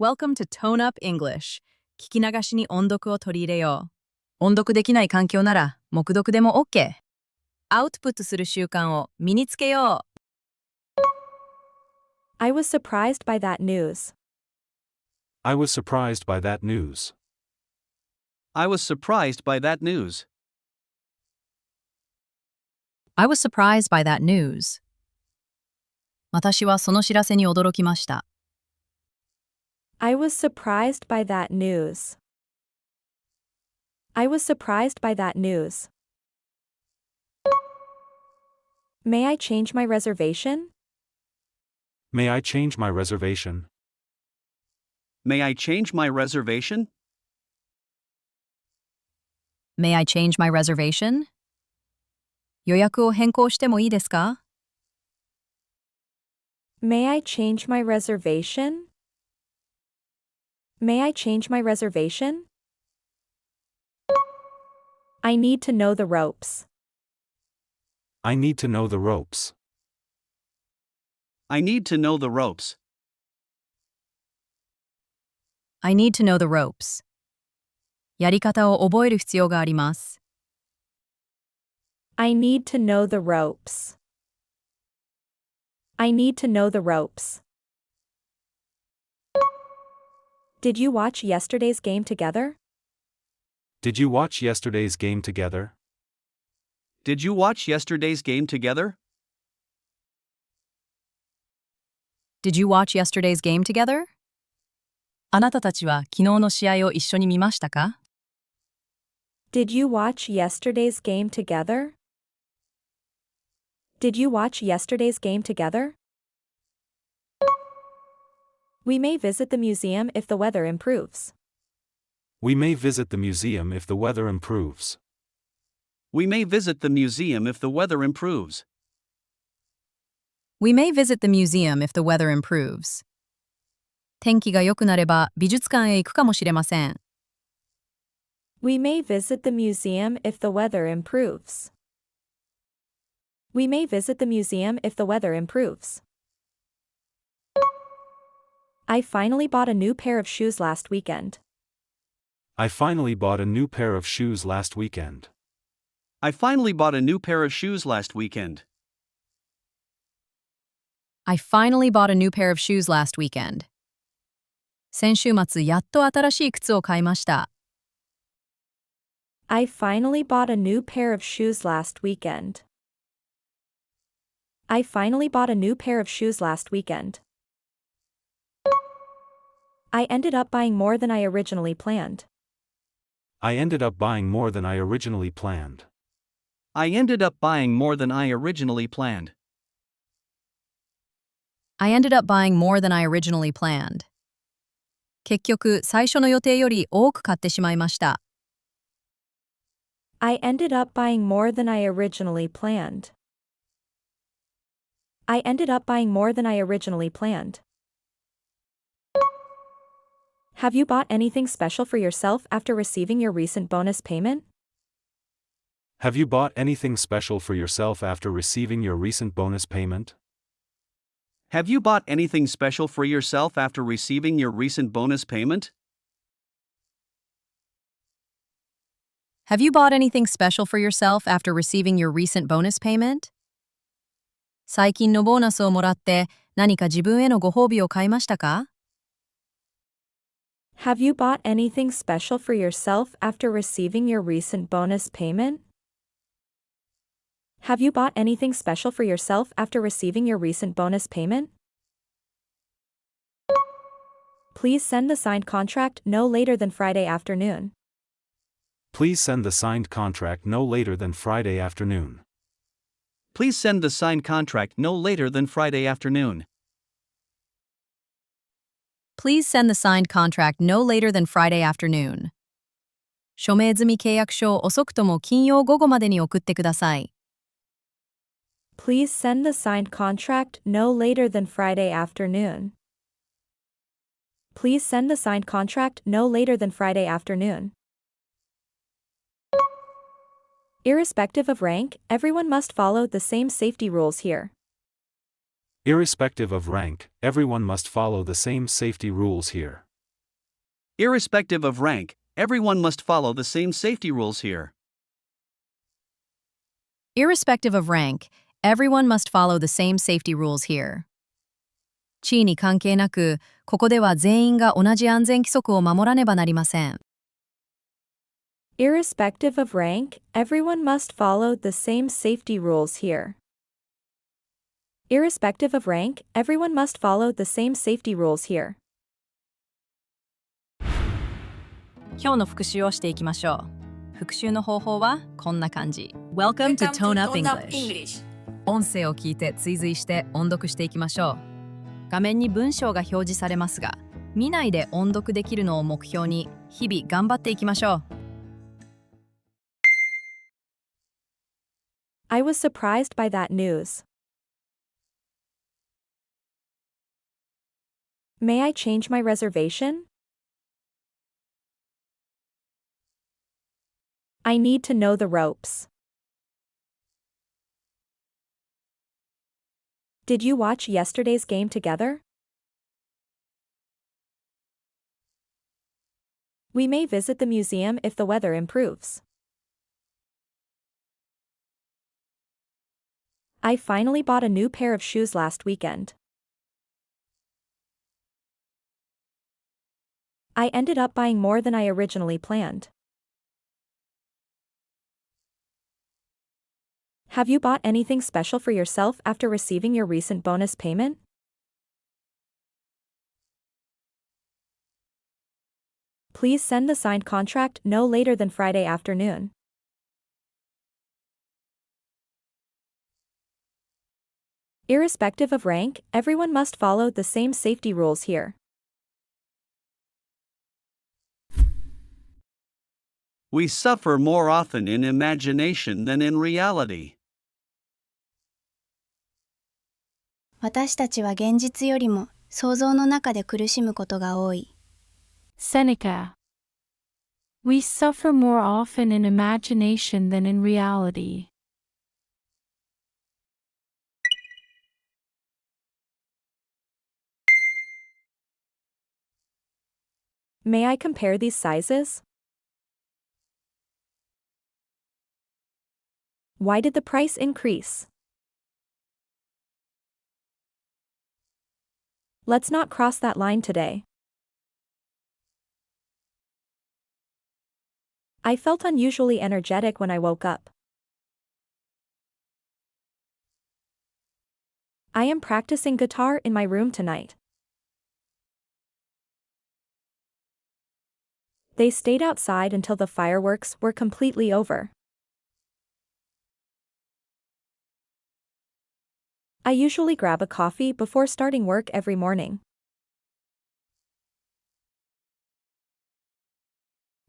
Welcome to Tone Up English. 聞き流しに音読を取り入れよう。音読できない環境なら、黙読でも OK。アウトプットする習慣を身につけよう。I was surprised by that news. I was surprised by that news. I was surprised by that news. I was surprised by that news. 私はその知らせに驚きました。I was surprised by that news. I was surprised by that news. May I change my reservation? May I change my reservation? May I change my reservation? May I change my reservation? 予約を変更してもいいですか？ May I change my reservation? May I change my reservation? I need to know the ropes. I need to know the ropes. I need to know the ropes. I need to know the ropes. やり方を覚える必要があります。I need to know the ropes. I need to know the ropes. Did you watch yesterday's game together? Did you watch yesterday's game together? Did you watch yesterday's game together? Did you watch yesterday's game together? あなたたちは昨日の試合を一緒に見ましたか？ Did you watch yesterday's game together? Did you watch yesterday's game together? We may visit the museum if the weather improves. We may visit the museum if the weather improves. We may visit the museum if the weather improves. We may visit the museum if the weather improves. 天気が良くなれば美術館へ行くかもしれません。We may visit the museum if the weather improves. We may visit the museum if the weather improves. I finally bought a new pair of shoes last weekend. I finally bought a new pair of shoes last weekend. I finally bought a new pair of shoes last weekend. I finally bought a new pair of shoes last weekend. 先週末やっと新しい靴を買いました。I finally bought a new pair of shoes last weekend. I finally bought a new pair of shoes last weekend. I ended up buying more than I originally planned. I ended up buying more than I originally planned. I ended up buying more than I originally planned. I ended up buying more than I originally planned. 結局、最初の予定より多く買ってしまいました。I ended up buying more than I originally planned. I ended up buying more than I originally planned. Have you bought anything special for yourself after receiving your recent bonus payment? Have you bought anything special for yourself after receiving your recent bonus payment? Have you bought anything special for yourself after receiving your recent bonus payment? Have you bought anything special for yourself after receiving your recent bonus payment? 最近のボーナスをもらって何か自分へのご褒美を買いましたか？ Have you bought anything special for yourself after receiving your recent bonus payment? Have you bought anything special for yourself after receiving your recent bonus payment? Please send the signed contract no later than Friday afternoon. Please send the signed contract no later than Friday afternoon. Please send the signed contract no later than Friday afternoon. Please send the signed contract no later than Friday afternoon. 署名済み契約書を遅くとも金曜午後までに送ってください。Please send the signed contract no later than Friday afternoon. Please send the signed contract no later than Friday afternoon. Irrespective of rank, everyone must follow the same safety rules here. Irrespective of rank, everyone must follow the same safety rules here. Irrespective of rank, everyone must follow the same safety rules here. Irrespective of rank, everyone must follow the same safety rules here. 地位に関係なく、ここでは全員が同じ安全規則を守らねばなりません。Irrespective of rank, everyone must follow the same safety rules here. Irrespective of rank, everyone must follow the same safety rules here. 今日の復習をしていきましょう。復習の方法はこんな感じ。Welcome to Tone Up English。音声を聞いて追随して音読していきましょう。画面に文章が表示されますが、見ないで音読できるのを目標に日々頑張っていきましょう。I was surprised by that news. May I change my reservation? I need to know the ropes. Did you watch yesterday's game together? We may visit the museum if the weather improves. I finally bought a new pair of shoes last weekend. I ended up buying more than I originally planned. Have you bought anything special for yourself after receiving your recent bonus payment? Please send the signed contract no later than Friday afternoon. Irrespective of rank, everyone must follow the same safety rules here. We suffer more often in imagination than in reality. 私たちは現実よりも想像の中で苦しむことが多い。Seneca. We suffer more often in imagination than in reality. May I compare these sizes? Why did the price increase? Let's not cross that line today. I felt unusually energetic when I woke up. I am practicing guitar in my room tonight. They stayed outside until the fireworks were completely over. I usually grab a coffee before starting work every morning.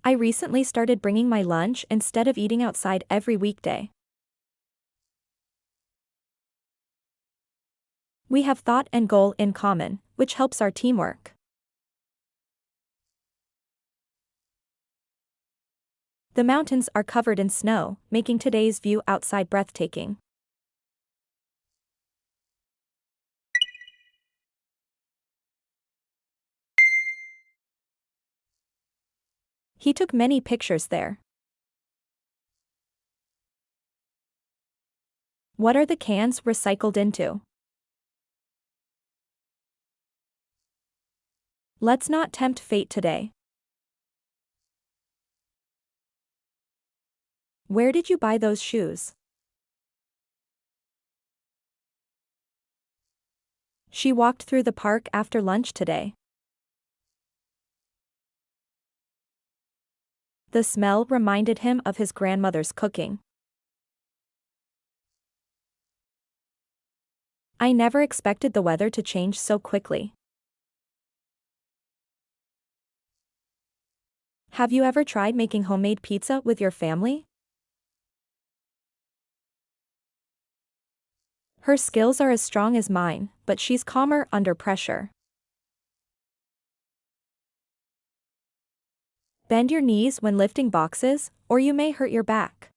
I recently started bringing my lunch instead of eating outside every weekday. We have thought and goal in common, which helps our teamwork. The mountains are covered in snow, making today's view outside breathtaking. He took many pictures there. What are the cans recycled into? Let's not tempt fate today. Where did you buy those shoes? She walked through the park after lunch today. The smell reminded him of his grandmother's cooking. I never expected the weather to change so quickly. Have you ever tried making homemade pizza with your family? Her skills are as strong as mine, but she's calmer under pressure. Bend your knees when lifting boxes, or you may hurt your back.